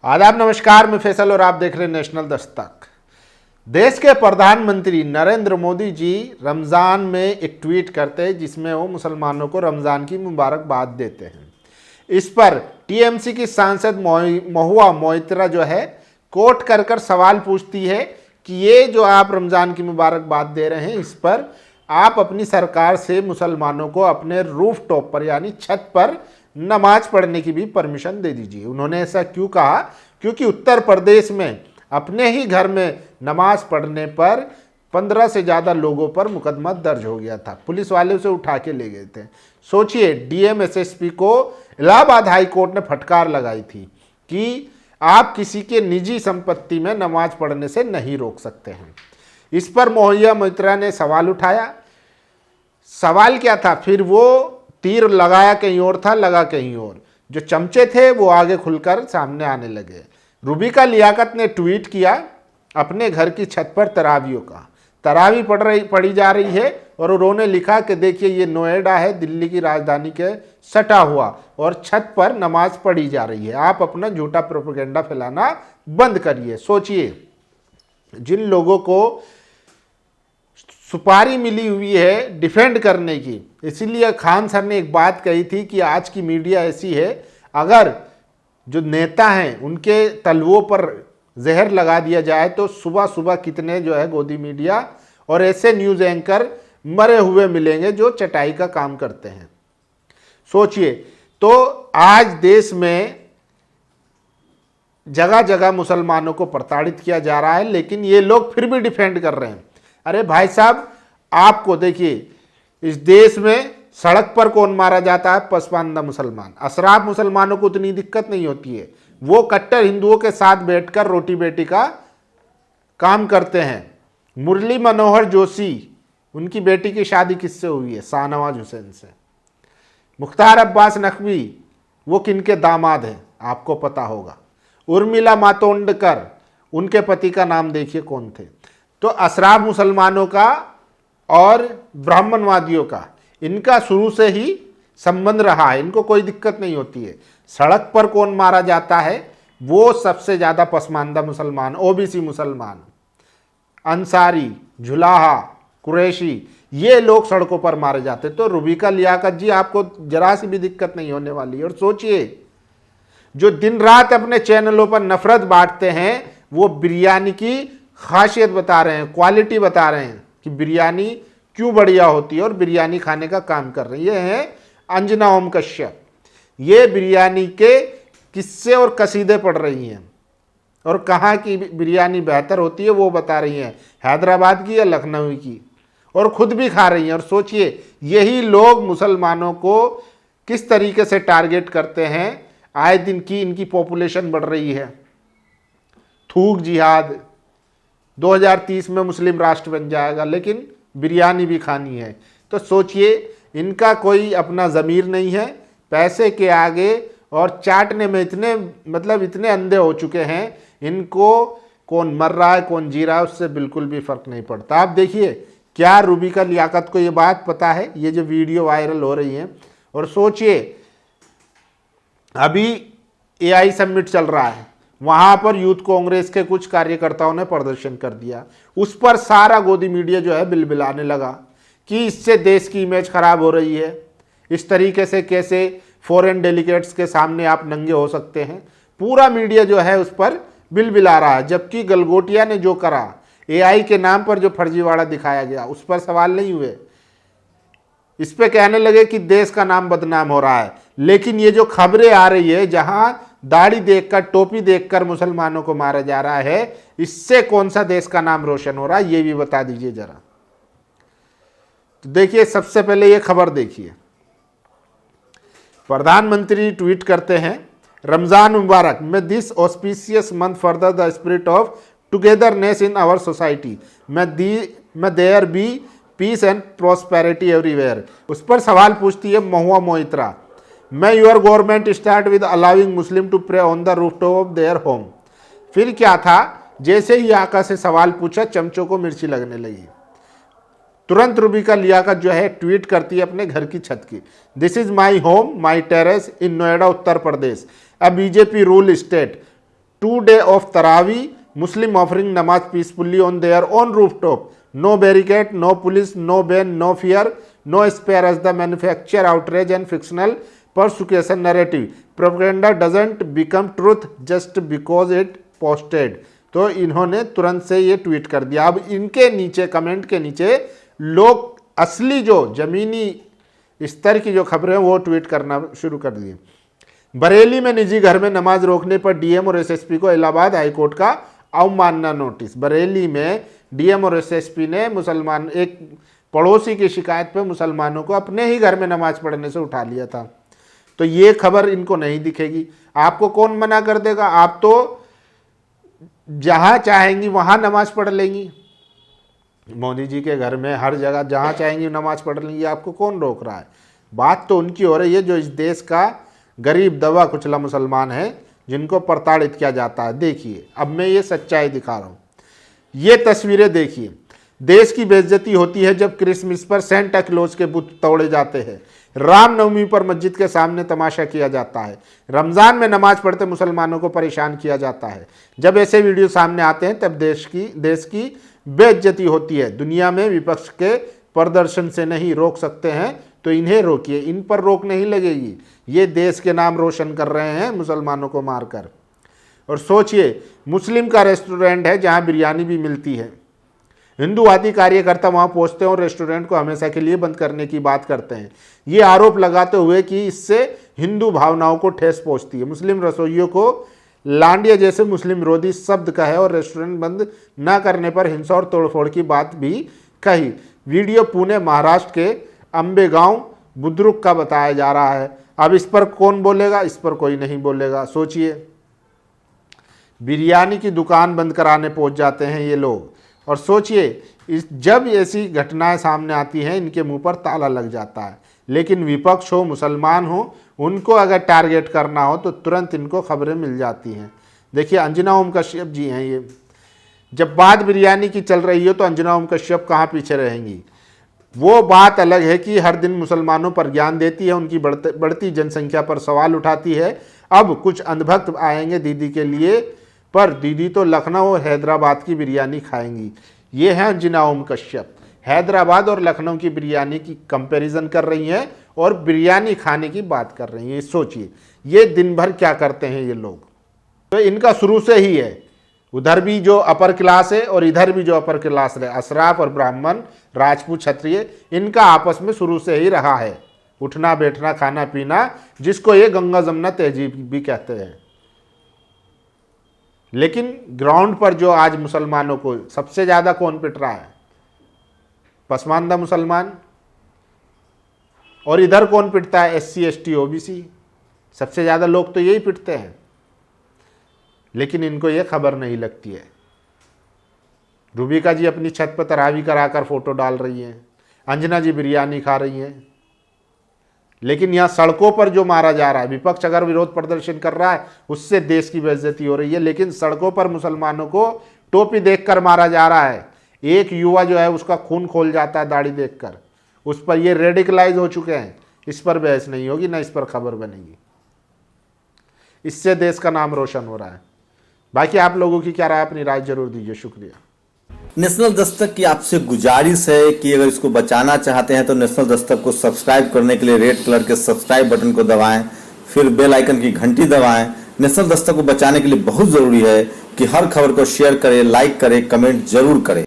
आदाब, नमस्कार। मैं फैसल और आप देख रहे हैं नेशनल दस्तक। देश के प्रधानमंत्री नरेंद्र मोदी जी रमज़ान में एक ट्वीट करते हैं जिसमें वो मुसलमानों को रमज़ान की मुबारकबाद देते हैं। इस पर टीएमसी की सांसद महुआ मोइत्रा जो है कोट कर सवाल पूछती है कि ये जो आप रमज़ान की मुबारकबाद दे रहे हैं, इस पर आप अपनी सरकार से मुसलमानों को अपने रूफ टॉप पर यानी छत पर नमाज पढ़ने की भी परमिशन दे दीजिए। उन्होंने ऐसा क्यों कहा? क्योंकि उत्तर प्रदेश में अपने ही घर में नमाज पढ़ने पर 15 से ज़्यादा लोगों पर मुकदमा दर्ज हो गया था। पुलिस वाले उसे उठा के ले गए थे। सोचिए, डीएम एसएसपी को इलाहाबाद हाई कोर्ट ने फटकार लगाई थी कि आप किसी के निजी संपत्ति में नमाज पढ़ने से नहीं रोक सकते हैं। इस पर महुआ मोइत्रा ने सवाल उठाया। सवाल क्या था? फिर वो तीर लगाया कहीं और था, लगा कहीं और। जो चमचे थे वो आगे खुलकर सामने आने लगे। रुबिका लियाकत ने ट्वीट किया अपने घर की छत पर तरावियों का। तरावी पढ़ी जा रही है और उन्होंने लिखा कि देखिए ये नोएडा है, दिल्ली की राजधानी के सटा हुआ, और छत पर नमाज पढ़ी जा रही है। आप अपना झूठा प्रोपेगेंडा फैलाना बंद करिए। सोचिए, जिन लोगों को सुपारी मिली हुई है डिफेंड करने की, इसीलिए खान सर ने एक बात कही थी कि आज की मीडिया ऐसी है, अगर जो नेता हैं उनके तलवों पर जहर लगा दिया जाए तो सुबह सुबह कितने जो है गोदी मीडिया और ऐसे न्यूज़ एंकर मरे हुए मिलेंगे जो चटाई का काम करते हैं। सोचिए, तो आज देश में जगह जगह मुसलमानों को प्रताड़ित किया जा रहा है, लेकिन ये लोग फिर भी डिफेंड कर रहे हैं। अरे भाई साहब, आपको देखिए, इस देश में सड़क पर कौन मारा जाता है? पसमानदा मुसलमान। अशराफ मुसलमानों को उतनी दिक्कत नहीं होती है, वो कट्टर हिंदुओं के साथ बैठकर रोटी बेटी का काम करते हैं। मुरली मनोहर जोशी, उनकी बेटी की शादी किससे हुई है? शाहनवाज हुसैन से। मुख्तार अब्बास नकवी, वो किनके दामाद हैं? आपको पता होगा। उर्मिला मातोंडकर, उनके पति का नाम देखिए कौन थे। तो अशराफ मुसलमानों का और ब्राह्मणवादियों का इनका शुरू से ही संबंध रहा है, इनको कोई दिक्कत नहीं होती है। सड़क पर कौन मारा जाता है? वो सबसे ज़्यादा पसमानदा मुसलमान, ओबीसी मुसलमान, अंसारी, झुलाहा, कुरैशी, ये लोग सड़कों पर मारे जाते। तो रुबिका लियाकत जी, आपको जरा सी भी दिक्कत नहीं होने वाली। और सोचिए, जो दिन रात अपने चैनलों पर नफरत बांटते हैं, वो बिरयानी की खासियत बता रहे हैं, क्वालिटी बता रहे हैं कि बिरयानी क्यों बढ़िया होती है, और बिरयानी खाने का काम कर रही है अंजना ओम कश्यप। ये बिरयानी के किस्से और कसीदे पढ़ रही हैं और कहाँ की बिरयानी बेहतर होती है वो बता रही हैं, हैदराबाद की या लखनऊ की, और खुद भी खा रही हैं। और सोचिए, यही लोग मुसलमानों को किस तरीके से टारगेट करते हैं। आए दिन की इनकी पॉपुलेशन बढ़ रही है। थूक जिहाद, 2030 में मुस्लिम राष्ट्र बन जाएगा, लेकिन बिरयानी भी खानी है। तो सोचिए, इनका कोई अपना ज़मीर नहीं है, पैसे के आगे और चाटने में इतने अंधे हो चुके हैं, इनको कौन मर रहा है कौन जी रहा है उससे बिल्कुल भी फ़र्क नहीं पड़ता। आप देखिए, क्या रुबिका लियाकत को ये बात पता है, ये जो वीडियो वायरल हो रही है। और सोचिए, अभी एआई समिट चल रहा है, वहाँ पर यूथ कांग्रेस के कुछ कार्यकर्ताओं ने प्रदर्शन कर दिया। उस पर सारा गोदी मीडिया जो है बिलबिलाने लगा कि इससे देश की इमेज खराब हो रही है, इस तरीके से कैसे फॉरेन डेलीगेट्स के सामने आप नंगे हो सकते हैं। पूरा मीडिया जो है उस पर बिलबिला रहा है। जबकि गलगोटिया ने जो करा, एआई के नाम पर जो फर्जीवाड़ा दिखाया गया, उस पर सवाल नहीं हुए। इस पे कहने लगे कि देश का नाम बदनाम हो रहा है। लेकिन ये जो खबरें आ रही है जहां दाढ़ी देखकर, टोपी देखकर मुसलमानों को मारा जा रहा है, इससे कौन सा देश का नाम रोशन हो रहा है, ये भी बता दीजिए जरा। तो देखिए, सबसे पहले ये खबर देखिए। प्रधानमंत्री ट्वीट करते हैं, रमजान मुबारक, may this auspicious month further the spirit of togetherness in our society, may there be peace and prosperity everywhere. उस पर सवाल पूछती है Mahua Moitra, may your government start with allowing Muslim to pray on the rooftop of their home। फिर क्या था, जैसे ही आका से सवाल पूछा, चमचों को मिर्ची लगने लगी। तुरंत रुबिका लियाकत जो है ट्वीट करती है अपने घर की छत की। This is my home my terrace in Noida Uttar Pradesh, a BJP rule state, 2 day of Taraweeh, Muslim offering namaz peacefully on their own rooftop. No barricade, no police, no ban, no fear, no spare as the manufacture outrage and fictional persecution narrative. Propaganda doesn't become truth just because it posted. तो इन्होंने तुरंत से ये tweet कर दिया। अब इनके नीचे कमेंट के नीचे लोग असली जो जमीनी स्तर की जो खबरें वो ट्वीट करना शुरू कर दिए। बरेली में निजी घर में नमाज रोकने पर डीएम और एसएसपी को इलाहाबाद हाईकोर्ट का अवमानना नोटिस। बरेली में डीएम और एसएसपी ने मुसलमान एक पड़ोसी की शिकायत पर मुसलमानों को अपने ही घर में नमाज पढ़ने से उठा लिया था। तो ये खबर इनको नहीं दिखेगी। आपको कौन मना कर देगा? आप तो जहां चाहेंगी वहां नमाज पढ़ लेंगी। मोदी जी के घर में हर जगह जहां चाहेंगी नमाज पढ़ लेंगी, आपको कौन रोक रहा है? बात तो उनकी हो रही है जो इस देश का गरीब दबा कुचला मुसलमान है, जिनको प्रताड़ित किया जाता है। देखिए, अब मैं ये सच्चाई दिखा रहा हूं। ये तस्वीरें देखिए। देश की बेइज्जती होती है जब क्रिसमस पर सेंटा क्लॉज के बुत तोड़े जाते हैं। रामनवमी पर मस्जिद के सामने तमाशा किया जाता है। रमजान में नमाज पढ़ते मुसलमानों को परेशान किया जाता है। जब ऐसे वीडियो सामने आते हैं तब देश की बेइज्जती होती है। दुनिया में विपक्ष के प्रदर्शन से नहीं रोक सकते हैं तो इन्हें रोकिए, इन पर रोक नहीं लगेगी। ये देश के नाम रोशन कर रहे हैं मुसलमानों को मारकर। और सोचिए, मुस्लिम का रेस्टोरेंट है जहां बिरयानी भी मिलती है। हिंदूवादी कार्यकर्ता वहां पहुंचते हैं और रेस्टोरेंट को हमेशा के लिए बंद करने की बात करते हैं, ये आरोप लगाते हुए कि इससे हिंदू भावनाओं को ठेस पहुंचती है। मुस्लिम रसोइयों को लांडिया जैसे मुस्लिम विरोधी शब्द कहे और रेस्टोरेंट बंद न करने पर हिंसा और तोड़फोड़ की बात भी कही। वीडियो पुणे महाराष्ट्र के अंबेगांव बुद्रुक का बताया जा रहा है। अब इस पर कौन बोलेगा? इस पर कोई नहीं बोलेगा। सोचिए, बिरयानी की दुकान बंद कराने पहुंच जाते हैं ये लोग। और सोचिए, जब ऐसी घटनाएं सामने आती हैं इनके मुंह पर ताला लग जाता है। लेकिन विपक्ष हो, मुसलमान हो, उनको अगर टारगेट करना हो तो तुरंत इनको खबरें मिल जाती हैं। देखिए, अंजना ओम कश्यप जी हैं ये। जब बात बिरयानी की चल रही हो तो अंजना ओम कश्यप कहाँ पीछे रहेंगी? वो बात अलग है कि हर दिन मुसलमानों पर ज्ञान देती है, उनकी बढ़ती जनसंख्या पर सवाल उठाती है। अब कुछ अंधभक्त आएंगे दीदी के लिए, पर दीदी तो लखनऊ और हैदराबाद की बिरयानी खाएंगी। ये हैं अंजना ओम कश्यप, हैदराबाद और लखनऊ की बिरयानी की कंपैरिजन कर रही हैं और बिरयानी खाने की बात कर रही हैं। सोचिए, ये दिन भर क्या करते हैं ये लोग। तो इनका शुरू से ही है, उधर भी जो अपर क्लास है और इधर भी जो अपर क्लास है, अशराफ और ब्राह्मण, राजपूत, क्षत्रिय, इनका आपस में शुरू से ही रहा है उठना बैठना, खाना पीना, जिसको ये गंगा जमुना तहजीब भी कहते हैं। लेकिन ग्राउंड पर जो आज मुसलमानों को सबसे ज़्यादा कौन पिट रहा है? पसमानदा मुसलमान। और इधर कौन पिटता है? SC ST OBC। सबसे ज़्यादा लोग तो यही पिटते हैं। लेकिन इनको ये खबर नहीं लगती है। रूबिका जी अपनी छत पर तरावी कराकर फोटो डाल रही हैं, अंजना जी बिरयानी खा रही हैं। लेकिन यहाँ सड़कों पर जो मारा जा रहा है, विपक्ष अगर विरोध प्रदर्शन कर रहा है उससे देश की बेइज्जती हो रही है। लेकिन सड़कों पर मुसलमानों को टोपी देखकर मारा जा रहा है। एक युवा जो है उसका खून खोल जाता है दाढ़ी देखकर। उस पर ये रेडिकलाइज हो चुके हैं। इस पर बहस नहीं होगी, ना इस पर खबर बनेगी। इससे देश का नाम रोशन हो रहा है। बाकी आप लोगों की क्या राय, अपनी राय जरूर दीजिए। शुक्रिया। नेशनल दस्तक की आपसे गुजारिश है कि अगर इसको बचाना चाहते हैं तो नेशनल दस्तक को सब्सक्राइब करने के लिए रेड कलर के सब्सक्राइब बटन को दबाएं, फिर बेल आइकन की घंटी दबाएं। नेशनल दस्तक को बचाने के लिए बहुत जरूरी है कि हर खबर को शेयर करें, लाइक करें, कमेंट जरूर करें।